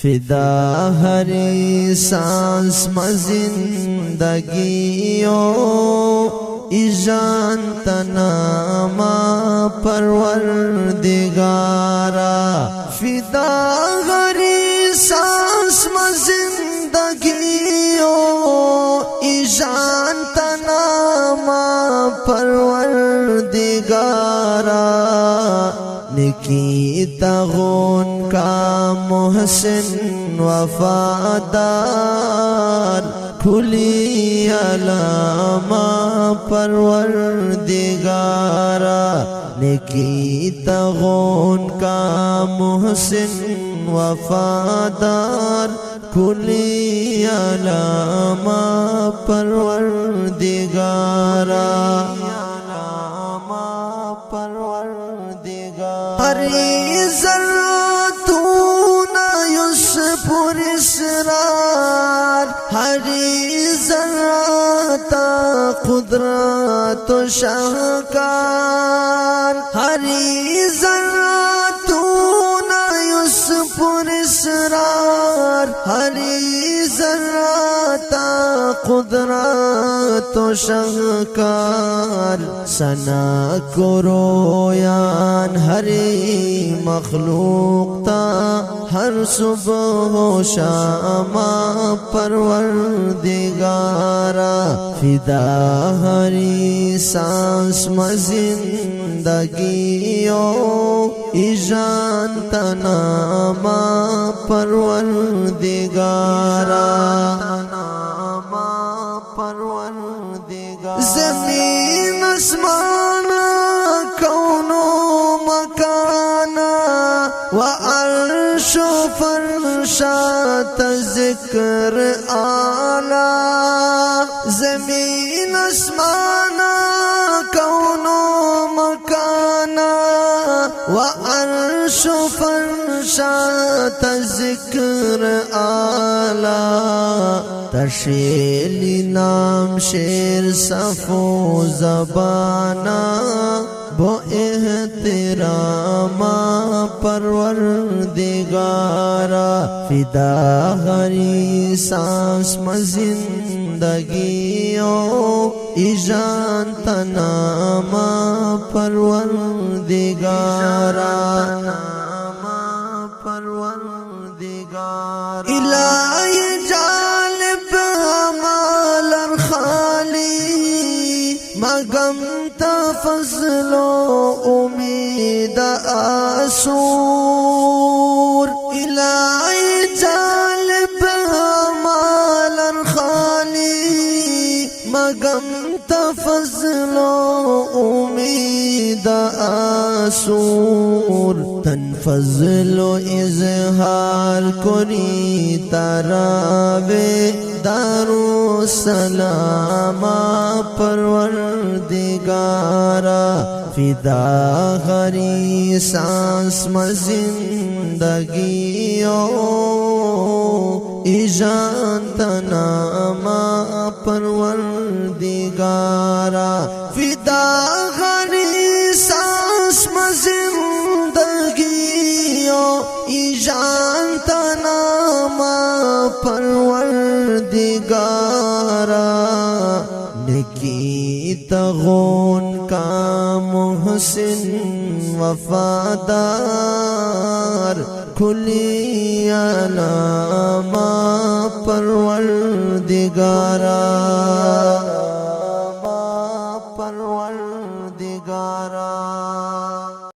फिदा हरी सांस में जिंदगियों इजान तनामा परवरदिगारा। फिदा हरी सांस में जिंदगियों इजान तनामा परवरदिगारा। निकी तगोन का मोहसिन वफादार खुली अलामा परवरदिगारा। निकी तगोन का मोहसिन वफादार खुली अलामा परवरदिगारा। हरी जरा तू ना युस पुरस्रार। हरी जरा ता कुदरत शाहकार। हरी जरा तू ना युस पुरस्रार। हरी जरा ता कुदरत शाहकार। सना करो यान हरी मखलूक ता हर सुबह शामा परवरदिगारा। फिदा हरी सांस में जिंदगियों इजान तनामा परवरदिगारा। ज़मीन आसमाना कौनो मकाना व अर्श फरशात ज़िक्र आला। ज़मीन आसमाना कौनो मकाना व अर्श फरशात ज़िक्र आला। तशेली नाम शेर सफो ज़बाना वो एहतरामा परवरदिगारा। फिदा हरी सांस में जिंदगियों इजान तनामा परवरदिगारा। इलाही जालिब हमालर खाली मगम तफज़लो उम्मीद आसूर। इलाही जालिब हमालर खाली मगम तफज़लो उम्मीद आसूर। तनफज़लो इज़हार करी तरावे दारू सलामा परवरदिगारा। फिदा हरी सांस में जिंदगियों इजान तनामा परवरदिगारा। फिदा हरी सांस में जिंदगियों इजान तनामा परवरदिगारा। निकी तगोन का मोहसिन वफादार खुली अलामा परवरदिगारा।